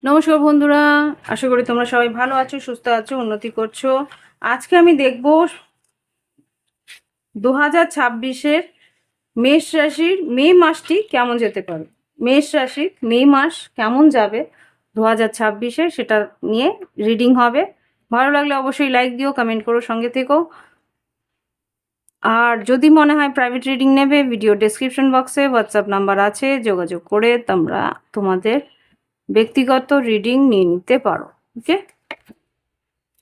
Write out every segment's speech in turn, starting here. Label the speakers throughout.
Speaker 1: নমস্কার বন্ধুরা, আশা করি তোমরা সবাই ভালো আছো, সুস্থ আছো, উন্নতি করছো। আজকে আমি দেখব 2026-এর মেষ রাশির মে মাসটি কেমন যেতে পারে। মেষ রাশির মে মাস কেমন যাবে 2026-এ, সেটা নিয়ে রিডিং হবে। ভালো লাগলে অবশ্যই লাইক দিও, কমেন্ট করো, সঙ্গে থেকো। আর যদি মনে হয় প্রাইভেট রিডিং নেবে, ভিডিও ডেসক্রিপশন বক্সে হোয়াটসঅ্যাপ নাম্বার আছে, যোগাযোগ করে তোমরা তোমাদের ব্যক্তিগত রিডিং নিয়ে নিতে পারো। ওকে,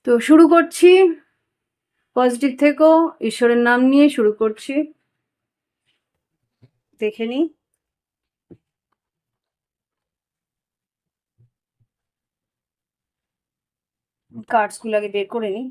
Speaker 1: তো শুরু করছি। পজিটিভ থেকো, ঈশ্বরের নাম নিয়ে শুরু করছি। দেখে নি কার্ডসগুলো আগে বের করে নি।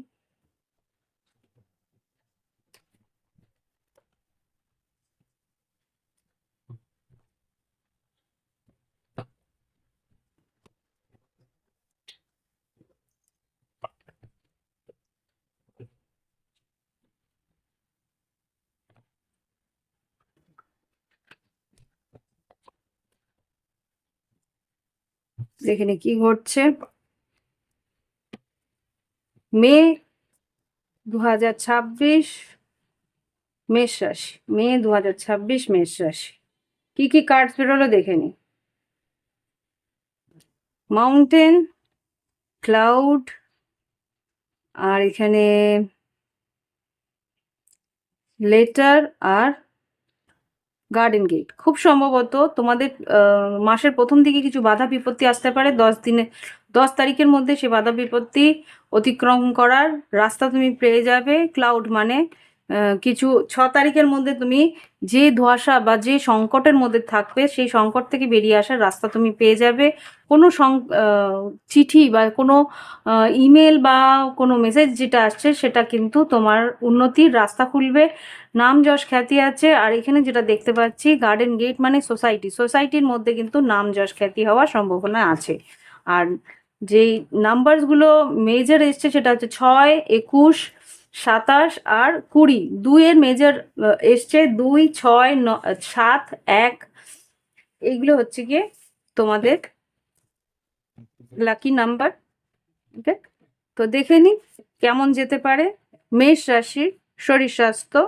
Speaker 1: দেখে নি কি ঘটছে। মে 2026 মেষ রাশি, মে 2026 মেষ রাশি। কি কি কার্ডস বেরোলো দেখে নি। মাউন্টেন, ক্লাউড, আর এখানে লেটার, আর গার্ডেন গেট। খুব সম্ভবত তোমাদের মাসের প্রথম দিকে কিছু বাধা বিপত্তি আসতে পারে। 10 তারিখের মধ্যে সে বাধা বিপত্তি অতিক্রম করার রাস্তা তুমি পেয়ে যাবে। ক্লাউড মানে কিছু 6 তারিখের মধ্যে তুমি যে ধোঁয়াশা বা যে সংকটের মধ্যে থাকবে, সেই সংকট থেকে বেরিয়ে আসার রাস্তা তুমি পেয়ে যাবে। কোনো চিঠি বা কোনো ইমেল বা কোনো মেসেজ যেটা আসছে, সেটা কিন্তু তোমার উন্নতির রাস্তা খুলবে। নাম যশ খ্যাতি আছে। আর এখানে যেটা দেখতে পাচ্ছি, গার্ডেন গেট মানে সোসাইটির মধ্যে কিন্তু নাম যশ খ্যাতি হওয়ার সম্ভাবনা আছে। আর যেই নাম্বারসগুলো মেজর এসছে সেটা হচ্ছে 6, 21, 27 আর 20। 2-এর মেজর এসছে, 2, 6, 7, 1। এইগুলো হচ্ছে গিয়ে তোমাদের লাকি নাম্বার। ওকে, তো দেখে নি কেমন যেতে পারে মেষ রাশির শরীর স্বাস্থ্য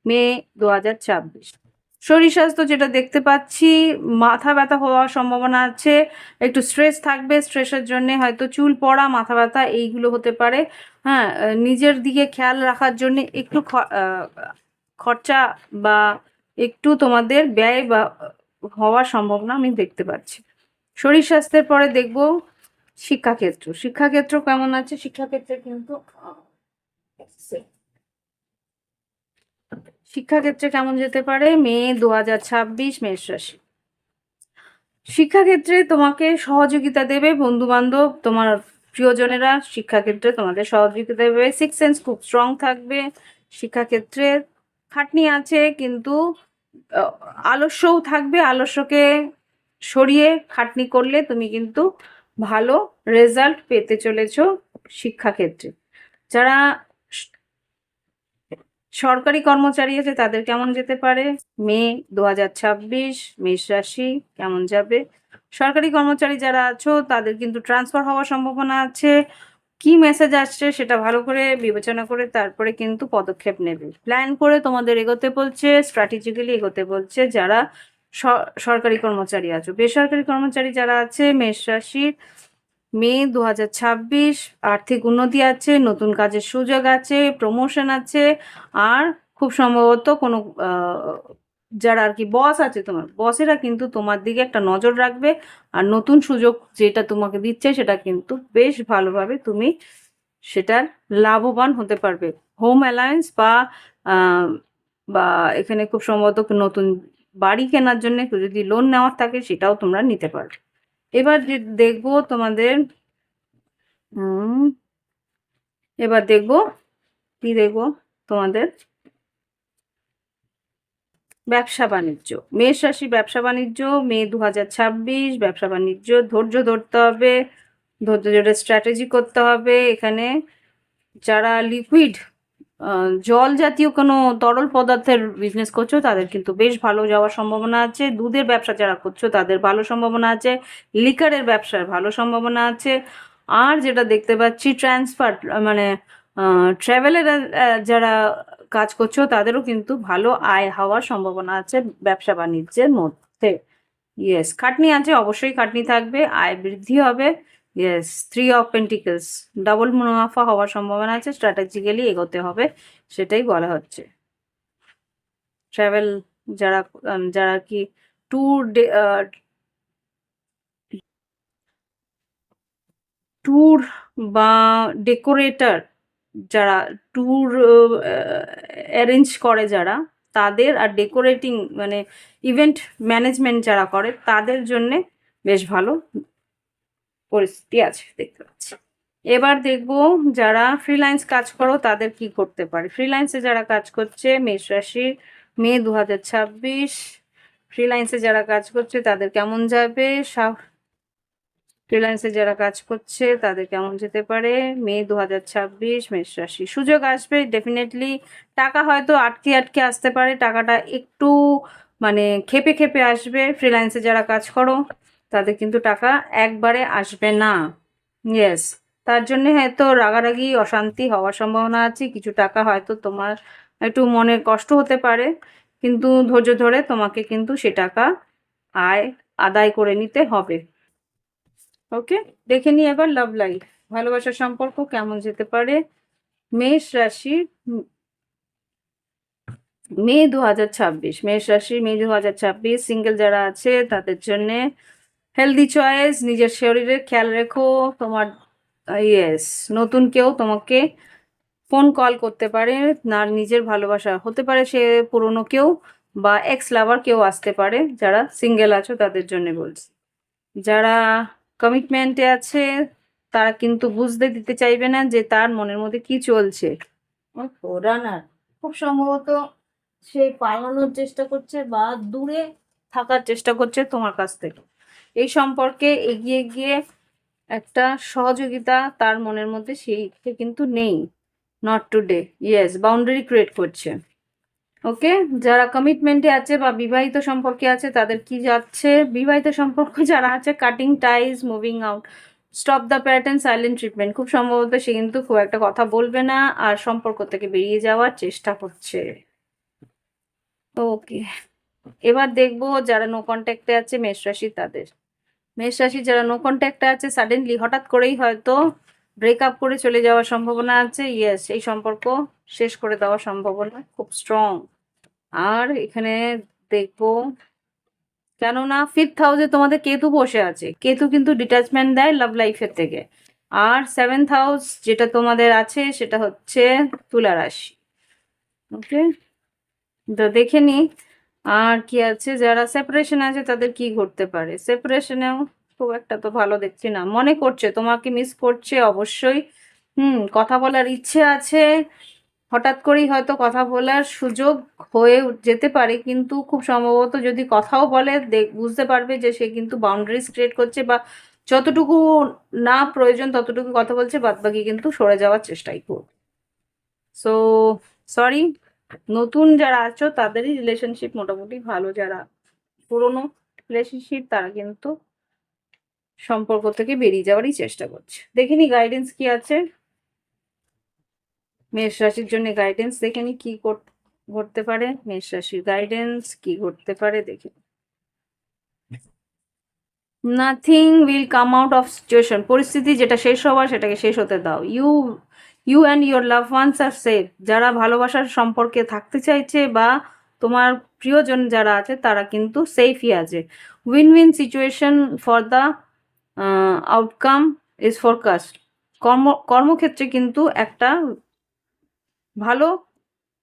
Speaker 1: মে 2026। শরীর স্বাস্থ্য যেটা দেখতে পাচ্ছি, মাথা ব্যথা হওয়ার সম্ভাবনা আছে, একটু স্ট্রেস থাকবে। স্ট্রেসের জন্য হয়তো চুল পড়া, মাথা ব্যথা এইগুলো হতে পারে। হ্যাঁ, নিজের দিকে খেয়াল রাখার জন্য একটু খরচা বা একটু তোমাদের ব্যয় বা হওয়ার সম্ভাবনা আমি দেখতে পাচ্ছি। শরীর স্বাস্থ্যের পরে দেখব শিক্ষাক্ষেত্র। শিক্ষাক্ষেত্র কেমন আছে? শিক্ষাক্ষেত্রে কিন্তু শিক্ষাক্ষেত্রে কেমন যেতে পারে মে 2026 মেষ রাশি। শিক্ষাক্ষেত্রে তোমাকে সহযোগিতা দেবে বন্ধু বান্ধব, তোমার প্রিয়জনেরা শিক্ষাক্ষেত্রে তোমাদের সহযোগিতা দেবে। সিক্স সেন্স খুব স্ট্রং থাকবে। শিক্ষাক্ষেত্রে খাটনি আছে, কিন্তু আলস্যও থাকবে। আলস্যকে সরিয়ে খাটনি করলে তুমি কিন্তু ভালো রেজাল্ট পেতে চলেছ শিক্ষাক্ষেত্রে। যারা সরকারি কর্মচারী আছে তাদের কেমন যেতে পারে মে 2026 মেষ রাশি কেমন যাবে। সরকারি কর্মচারী যারা আছো তাদের কিন্তু ট্রান্সফার হওয়ার সম্ভাবনা আছে। কি মেসেজ আসছে সেটা ভালো করে বিবেচনা করে তারপরে কিন্তু পদক্ষেপ নেবে। প্ল্যান করে তোমাদের এগোতে বলছে, স্ট্র্যাটেজিক্যালি এগোতে বলছে যারা সরকারি কর্মচারী আছো। বেসরকারি কর্মচারী যারা আছে মেষ রাশির মে 2026 আর্থিক উন্নতি আছে, নতুন কাজের সুযোগ আছে, প্রমোশন আছে। আর খুব সম্ভবত কোনো যারা আর কি বস আছে, তোমার বসেরা কিন্তু তোমার দিকে একটা নজর রাখবে। আর নতুন সুযোগ যেটা তোমাকে দিচ্ছে সেটা কিন্তু বেশ ভালোভাবে তুমি সেটার লাভবান হতে পারবে। হোম অ্যালায়েন্স বা এখানে খুব সম্ভবত নতুন বাড়ি কেনার জন্য যদি লোন নেওয়ার থাকে সেটাও তোমরা নিতে পারবে। এবার যে দেখবো তোমাদের এবার দেখবো কি দেখবো তোমাদের ব্যবসা বাণিজ্য। মেষ রাশি ব্যবসা বাণিজ্য মে 2026 ব্যবসা বাণিজ্য ধৈর্য ধরতে হবে, ধৈর্য ধরে স্ট্র্যাটেজি করতে হবে। এখানে যারা লিকুইড জল জাতীয় কোনো তরল পদার্থের বিজনেস করছো তাদের কিন্তু বেশ ভালো যাওয়ার সম্ভাবনা আছে। দুধের ব্যবসা যারা করছো তাদের ভালো সম্ভাবনা আছে। লিকারের ব্যবসার ভালো সম্ভাবনা আছে। আর যেটা দেখতে পাচ্ছি ট্রান্সফার মানে ট্রাভেলের যারা কাজ করছো তাদেরও কিন্তু ভালো আয় হওয়ার সম্ভাবনা আছে ব্যবসা বাণিজ্যের মধ্যে। ইয়েস, খাটনি আছে, অবশ্যই খাটনি থাকবে, আয় বৃদ্ধি হবে। ইয়েস, 3 অফ পেন্টিকলস, ডাবল মুনাফা হওয়ার সম্ভাবনা আছে, স্ট্র্যাটেজিক্যালি এগোতে হবে, সেটাই বলা হচ্ছে। ট্রাভেল যারা যারা কি ট্যুর ট্যুর বা ডেকোরেটর যারা ট্যুর অ্যারেঞ্জ করে যারা তাদের, আর ডেকোরেটিং মানে ইভেন্ট ম্যানেজমেন্ট যারা করে তাদের জন্যে বেশ ভালো পরিস্থিতি আছে দেখতে পাচ্ছি। এবার দেখবো যারা ফ্রিল্যান্স কাজ করো তাদের কি করতে পারে। ফ্রিল্যান্সে যারা কাজ করছে মেষ রাশি, মে 2026, ফ্রিল্যান্সে যারা কাজ করছে তাদের কেমন যাবে, ফ্রিল্যান্সে যারা কাজ করছে তাদের কেমন যেতে পারে মে 2026, মেষ রাশি। সুযোগ আসবে ডেফিনেটলি, টাকা হয়তো আটকে আটকে আসতে পারে, টাকাটা একটু মানে খেপে খেপে আসবে। ফ্রিল্যান্সে যারা কাজ করো তাদের কিন্তু টাকা একবারে আসবে না। ইয়েস, তার জন্য হয়তো রাগারাগি অশান্তি হওয়ার সম্ভাবনা আছে, কিছু টাকা হয়তো তোমার একটু মনে কষ্ট হতে পারে, কিন্তু ধৈর্য ধরে তোমাকে কিন্তু সে টাকা আদায় করে নিতে হবে। ওকে, দেখে নিই এবার লাভ লাইফ, ভালোবাসার সম্পর্ক কেমন যেতে পারে মেষ রাশি মে 2026, মেষ রাশি মে 2026। সিঙ্গেল যারা আছে তাদের জন্যে হেলদি চয়েস, নিজের শরীরের খেয়াল রেখো। তোমার ইয়েস, নতুন কেউ তোমাকে ফোন কল করতে পারে, না নিজের ভালোবাসা হতে পারে, সে পুরনো কেউ বা এক্স লাভার কেউ আসতে পারে। যারা সিঙ্গেল আছো তাদের জন্য বলছি। যারা কমিটমেন্টে আছে তারা কিন্তু বুঝতে দিতে চাইবে না যে তার মনের মধ্যে কি চলছে। রানার খুব সম্ভবত সে পালানোর চেষ্টা করছে বা দূরে থাকার চেষ্টা করছে তোমার কাছ থেকে। এই সম্পর্কে এগিয়ে গিয়ে একটা সহযোগিতা তার মনের মধ্যে সেই কিন্তু নেই। Not today, yes, boundary create করছে। ওকে, যারা কমিটমেন্টে আছে বা বিবাহিত সম্পর্কে আছে তাদের কি যাচ্ছে, বিবাহিত সম্পর্ক যারা আছে cutting ties, moving out, stop the pattern, silent treatment. খুব সম্ভবত সে কিন্তু খুব একটা কথা বলবে না আর সম্পর্ক থেকে বেরিয়ে যাওয়ার চেষ্টা করছে। ওকে, এবার দেখবো যারা নো কন্ট্যাক্টে আছে মেষ রাশি তাদের। মেষ রাশি যারা নো কন্ট্যাক্টে আছে সাডেনলি হঠাৎ করেই হয়তো ব্রেকআপ করে চলে যাওয়ার সম্ভাবনা আছে। ইয়েস, এই সম্পর্ক শেষ করে দেওয়ার সম্ভাবনা খুব স্ট্রং। আর এখানে দেখবো কেননা 5th হাউসে তোমাদের কেতু বসে আছে, কেতু কিন্তু ডিট্যাচমেন্ট দেয় লাভ লাইফের থেকে। আর 7th হাউস যেটা তোমাদের আছে সেটা হচ্ছে তুলা রাশি। ওকে, তো দেখে নি আর কি আছে। যারা সেপারেশন আছে তাদের কি ঘটতে পারে, সেপারেশনেও খুব একটা তো ভালো দেখছি না, মনে করছে তোমাকে মিস করছে অবশ্যই। কথা বলার ইচ্ছে আছে, হঠাৎ করেই হয়তো কথা বলার সুযোগ হয়ে যেতে পারে, কিন্তু খুব সম্ভবত যদি কথাও বলে বুঝতে পারবে যে সে কিন্তু বাউন্ডারিজ ক্রিয়েট করছে বা যতটুকু না প্রয়োজন ততটুকু কথা বলছে, বাদবাকি কিন্তু সরে যাওয়ার চেষ্টাই করবে। সো সরি, নতুন যারা আছো তাদেরই রিলেশনশিপ মোটামুটি ভালো, যারা পুরনো রিলেশনশিপ তারা কিন্তু সম্পর্ক থেকে বেরিয়ে যাওয়ারই চেষ্টা করছে। দেখিনি গাইডেন্স কি আছে মেষ রাশির জন্য, গাইডেন্স দেখে নি কি ঘটতে পারে মেষ রাশির, গাইডেন্স কি ঘটতে পারে দেখে। Nothing will come out of situation, পরিস্থিতি যেটা শেষ হওয়ার সেটাকে শেষ হতে দাও। You and your love ones are safe, যারা ভালোবাসার সম্পর্কে থাকতে চাইছে বা তোমার প্রিয়জন যারা আছে তারা কিন্তু সেফই আছে। Win win situation for the outcome is forecast, কর্মক্ষেত্রে কিন্তু একটা ভালো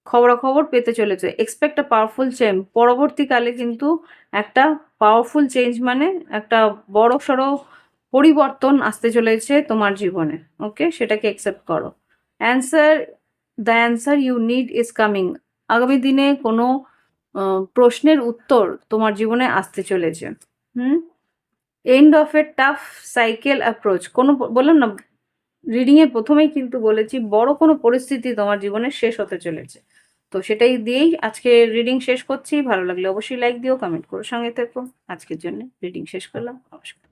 Speaker 1: খবরাখবর পেতে চলেছে। এক্সপেক্ট আ পাওয়ারফুল চেঞ্জ, পরবর্তীকালে কিন্তু একটা পাওয়ারফুল চেঞ্জ মানে একটা বড় সড়ো পরিবর্তন আসতে চলেছে তোমার জীবনে। ওকে, সেটাকে অ্যাকসেপ্ট করো। Answer, the answer you need is coming, আগামী দিনে কোনো প্রশ্নের উত্তর তোমার জীবনে আসতে চলেছে। End of a tough cycle approach, কোনো বললাম না রিডিংয়ের প্রথমেই কিন্তু বলেছি বড় কোনো পরিস্থিতি তোমার জীবনে শেষ হতে চলেছে। তো সেটাই দিয়েই আজকে রিডিং শেষ করছি। ভালো লাগলে অবশ্যই লাইক দিও, কমেন্ট করো, সঙ্গে থেকো। আজকের জন্য রিডিং শেষ করলাম। নমস্কার।